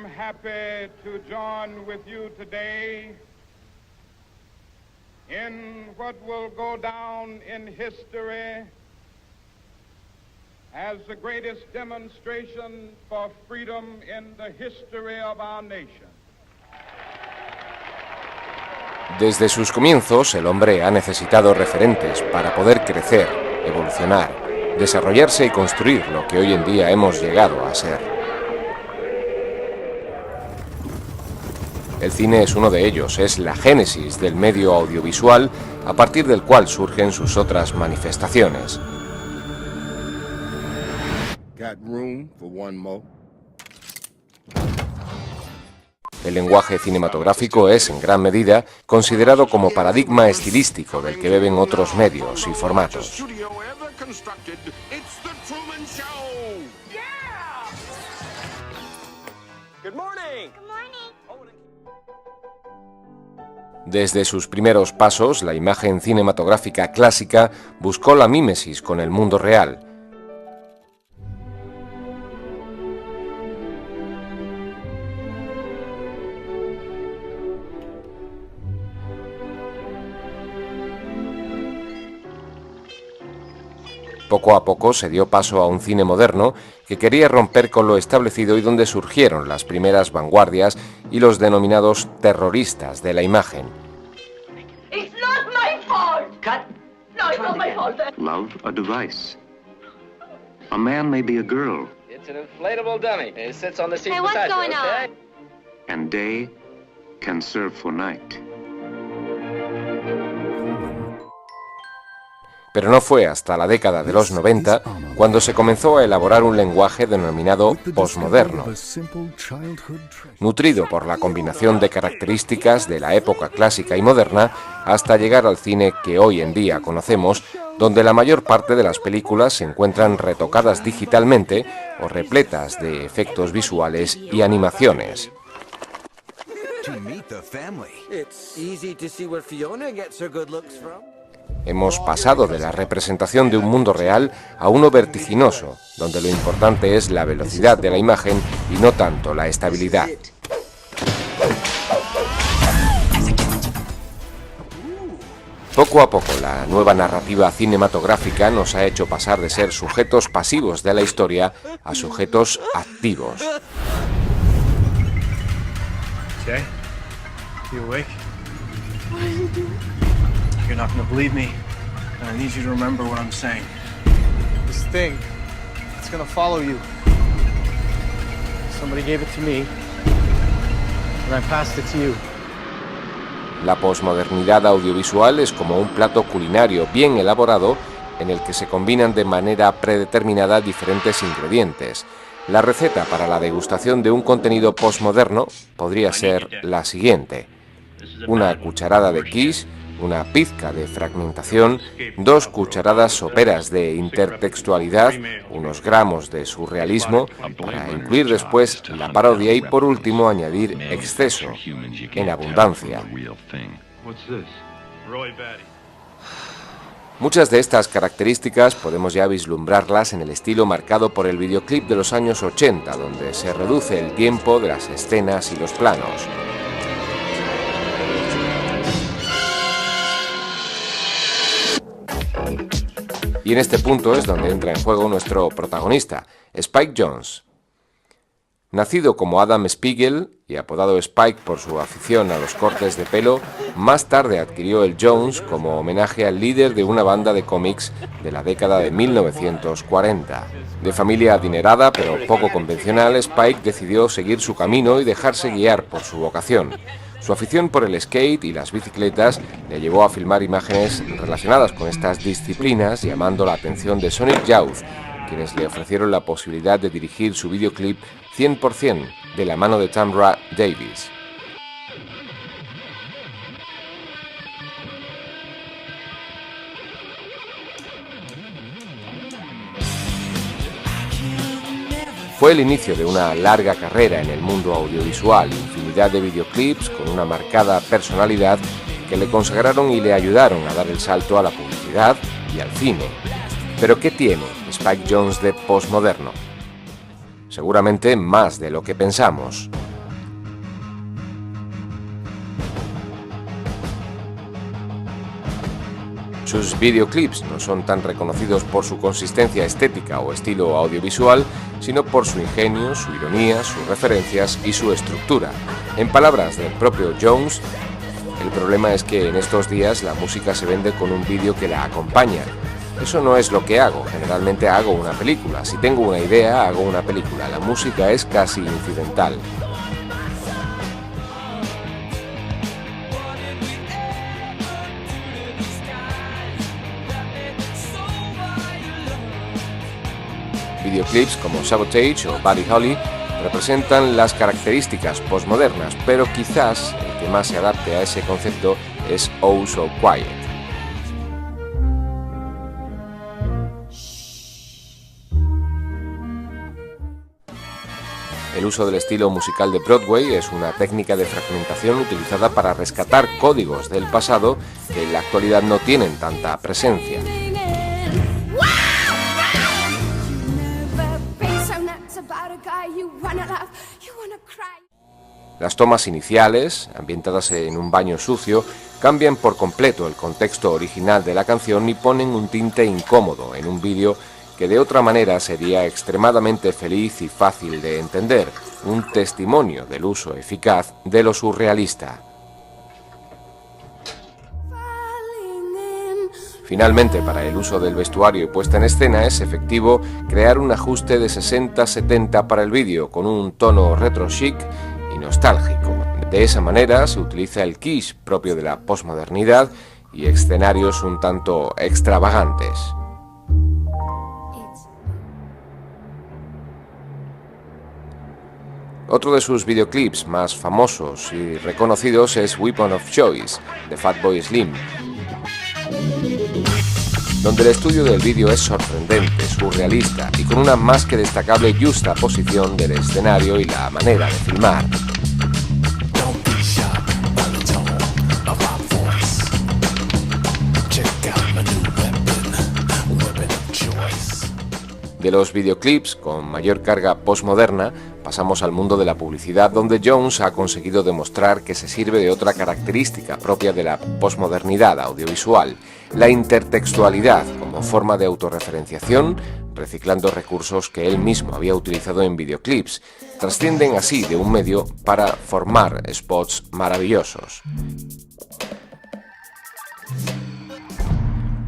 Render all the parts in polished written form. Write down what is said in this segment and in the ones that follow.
am happy to join with you today in what will go down in history as the greatest demonstration for freedom in the history of our nation. Desde sus comienzos, el hombre ha necesitado referentes para poder crecer, evolucionar, desarrollarse y construir lo que hoy en día hemos llegado a ser. El cine es uno de ellos, es la génesis del medio audiovisual a partir del cual surgen sus otras manifestaciones. El lenguaje cinematográfico es, en gran medida, considerado como paradigma estilístico del que beben otros medios y formatos. Desde sus primeros pasos, la imagen cinematográfica clásica buscó la mímesis con el mundo real. Poco a poco se dio paso a un cine moderno que quería romper con lo establecido y donde surgieron las primeras vanguardias y los denominados terroristas de la imagen. It's not my fault. Cut. No, it's not my fault. Love a device. A man may be a girl. It's an inflatable dummy. It sits on the seat Hey, what's beside you, going okay? on? And day can serve for night. Pero no fue hasta la década de los 90 cuando se comenzó a elaborar un lenguaje denominado posmoderno, nutrido por la combinación de características de la época clásica y moderna hasta llegar al cine que hoy en día conocemos, donde la mayor parte de las películas se encuentran retocadas digitalmente o repletas de efectos visuales y animaciones. Hemos pasado de la representación de un mundo real a uno vertiginoso, donde lo importante es la velocidad de la imagen y no tanto la estabilidad. Poco a poco, la nueva narrativa cinematográfica nos ha hecho pasar de ser sujetos pasivos de la historia a sujetos activos. Jay, you awake? You're not going to believe me, and I need you to remember what I'm saying. This thing, it's going to follow you. Somebody gave it to me, and I passed it to you. La posmodernidad audiovisual es como un plato culinario bien elaborado en el que se combinan de manera predeterminada diferentes ingredientes. La receta para la degustación de un contenido posmoderno podría ser la siguiente: una cucharada de quiche, una pizca de fragmentación, 2 cucharadas soperas de intertextualidad, unos gramos de surrealismo, para incluir después la parodia y por último añadir exceso, en abundancia. Muchas de estas características podemos ya vislumbrarlas en el estilo marcado por el videoclip de los años 80, donde se reduce el tiempo de las escenas y los planos. Y en este punto es donde entra en juego nuestro protagonista, Spike Jonze. Nacido como Adam Spiegel y apodado Spike por su afición a los cortes de pelo, más tarde adquirió el Jones como homenaje al líder de una banda de cómics de la década de 1940. De familia adinerada pero poco convencional, Spike decidió seguir su camino y dejarse guiar por su vocación. Su afición por el skate y las bicicletas le llevó a filmar imágenes relacionadas con estas disciplinas, llamando la atención de Sonic Youth, quienes le ofrecieron la posibilidad de dirigir su videoclip 100% de la mano de Tamra Davis. Fue el inicio de una larga carrera en el mundo audiovisual, infinidad de videoclips con una marcada personalidad que le consagraron y le ayudaron a dar el salto a la publicidad y al cine. ¿Pero qué tiene Spike Jonze de posmoderno? Seguramente más de lo que pensamos. Sus videoclips no son tan reconocidos por su consistencia estética o estilo audiovisual, sino por su ingenio, su ironía, sus referencias y su estructura. En palabras del propio Jones, el problema es que en estos días la música se vende con un vídeo que la acompaña. Eso no es lo que hago, generalmente hago una película. Si tengo una idea, hago una película. La música es casi incidental. Videoclips como Sabotage o Buddy Holly representan las características postmodernas, pero quizás el que más se adapte a ese concepto es Oh So Quiet. El uso del estilo musical de Broadway es una técnica de fragmentación utilizada para rescatar códigos del pasado que en la actualidad no tienen tanta presencia. Las tomas iniciales, ambientadas en un baño sucio, cambian por completo el contexto original de la canción y ponen un tinte incómodo en un vídeo que de otra manera sería extremadamente feliz y fácil de entender, un testimonio del uso eficaz de lo surrealista. Finalmente, para el uso del vestuario y puesta en escena es efectivo crear un ajuste de 60-70 para el vídeo con un tono retro chic y nostálgico. De esa manera se utiliza el kitsch propio de la posmodernidad y escenarios un tanto extravagantes. Otro de sus videoclips más famosos y reconocidos es Weapon of Choice, de Fatboy Slim, donde el estudio del vídeo es sorprendente, surrealista y con una más que destacable juxtaposición del escenario y la manera de filmar. De los videoclips con mayor carga postmoderna, pasamos al mundo de la publicidad, donde Jones ha conseguido demostrar que se sirve de otra característica propia de la posmodernidad audiovisual, la intertextualidad como forma de autorreferenciación, reciclando recursos que él mismo había utilizado en videoclips. Trascienden así de un medio para formar spots maravillosos.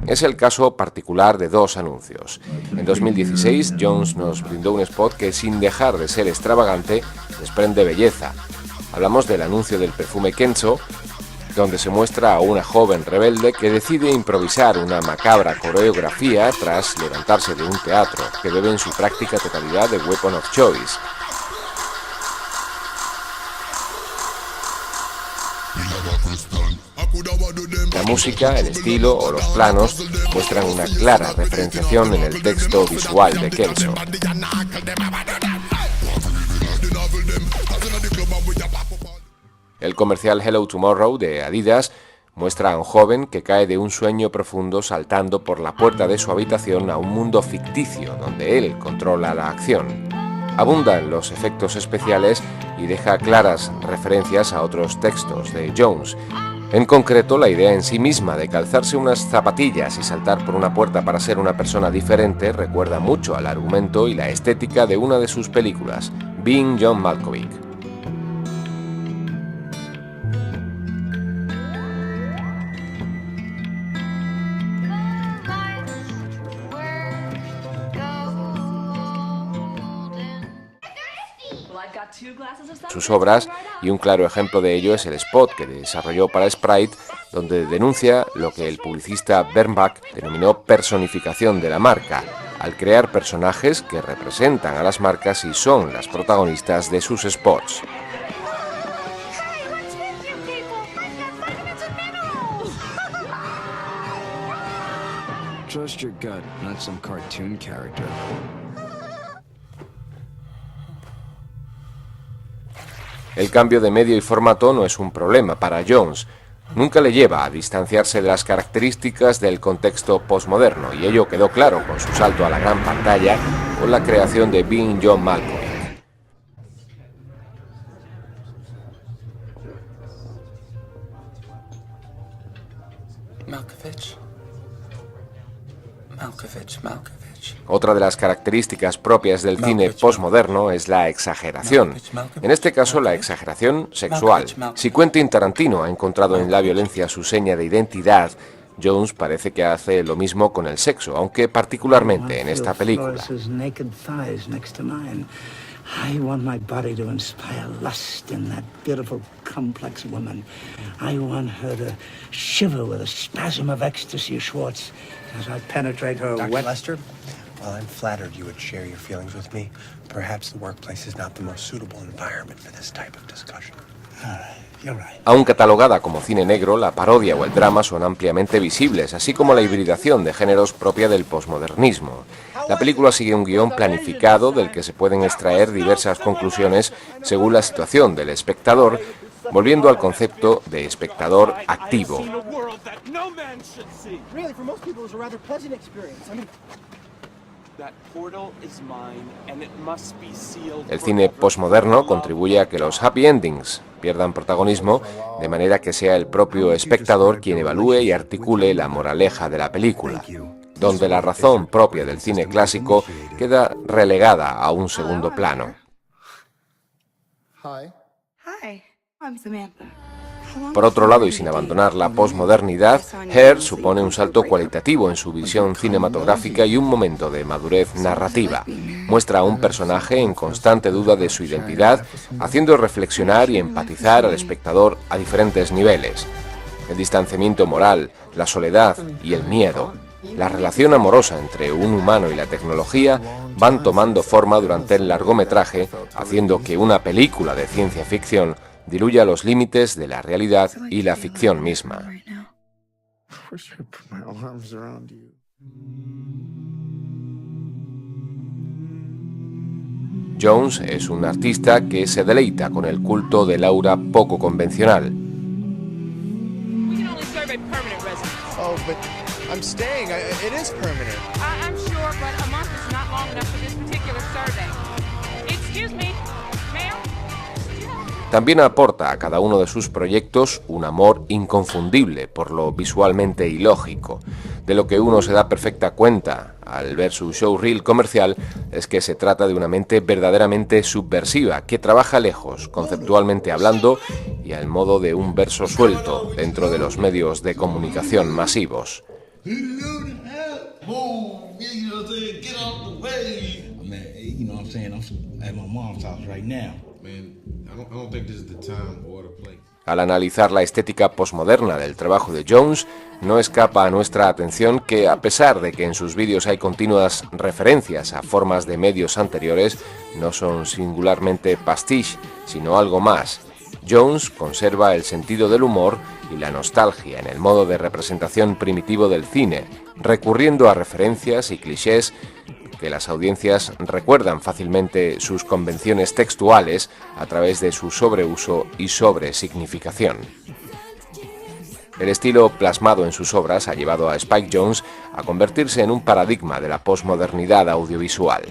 Es el caso particular de dos anuncios. En 2016, Jones nos brindó un spot que, sin dejar de ser extravagante, desprende belleza. Hablamos del anuncio del perfume Kenzo, donde se muestra a una joven rebelde que decide improvisar una macabra coreografía tras levantarse de un teatro, que debe en su práctica totalidad de Weapon of Choice. La música, el estilo o los planos muestran una clara referenciación en el texto visual de Kenzo. El comercial Hello Tomorrow de Adidas muestra a un joven que cae de un sueño profundo saltando por la puerta de su habitación a un mundo ficticio donde él controla la acción. Abundan los efectos especiales y deja claras referencias a otros textos de Jones. En concreto, la idea en sí misma de calzarse unas zapatillas y saltar por una puerta para ser una persona diferente recuerda mucho al argumento y la estética de una de sus películas, Being John Malkovich. Sus obras, y un claro ejemplo de ello es el spot que desarrolló para Sprite, donde denuncia lo que el publicista Bernbach denominó personificación de la marca, al crear personajes que representan a las marcas y son las protagonistas de sus spots. Trust your gut, not some cartoon character. El cambio de medio y formato no es un problema para Jones. Nunca le lleva a distanciarse de las características del contexto postmoderno, y ello quedó claro con su salto a la gran pantalla con la creación de Being John Malkovich. Malkovich. Otra de las características propias del cine postmoderno es la exageración. En este caso, la exageración sexual. Si Quentin Tarantino ha encontrado en la violencia su seña de identidad, Jones parece que hace lo mismo con el sexo, aunque particularmente en esta película. I want my body to inspire lust in that beautiful, complex woman. I want her to shiver with a spasm of ecstasy, Schwartz, as I penetrate her Dr. wet... Lester, while I'm flattered you would share your feelings with me, perhaps the workplace is not the most suitable environment for this type of discussion. All right, you're right. Aun catalogada como cine negro, la parodia o el drama son ampliamente visibles, así como la hibridación de géneros propia del posmodernismo. La película sigue un guión planificado del que se pueden extraer diversas conclusiones según la situación del espectador, volviendo al concepto de espectador activo. El cine postmoderno contribuye a que los happy endings pierdan protagonismo, de manera que sea el propio espectador quien evalúe y articule la moraleja de la película, donde la razón propia del cine clásico queda relegada a un segundo plano. Hi, I'm Samantha. Por otro lado, y sin abandonar la posmodernidad, Her supone un salto cualitativo en su visión cinematográfica y un momento de madurez narrativa. Muestra a un personaje en constante duda de su identidad, haciendo reflexionar y empatizar al espectador a diferentes niveles. El distanciamiento moral, la soledad y el miedo, la relación amorosa entre un humano y la tecnología van tomando forma durante el largometraje, haciendo que una película de ciencia ficción diluya los límites de la realidad y la ficción misma. Jones es un artista que se deleita con el culto del aura poco convencional. También aporta a cada uno de sus proyectos un amor inconfundible por lo visualmente ilógico. De lo que uno se da perfecta cuenta al ver su showreel comercial es que se trata de una mente verdaderamente subversiva, que trabaja lejos, conceptualmente hablando, y al modo de un verso suelto dentro de los medios de comunicación masivos. Al analizar la estética posmoderna del trabajo de Jones, no escapa a nuestra atención que, a pesar de que en sus vídeos hay continuas referencias a formas de medios anteriores, no son singularmente pastiche, sino algo más. Jones conserva el sentido del humor y la nostalgia en el modo de representación primitivo del cine, recurriendo a referencias y clichés que las audiencias recuerdan fácilmente sus convenciones textuales a través de su sobreuso y sobresignificación. El estilo plasmado en sus obras ha llevado a Spike Jonze a convertirse en un paradigma de la posmodernidad audiovisual.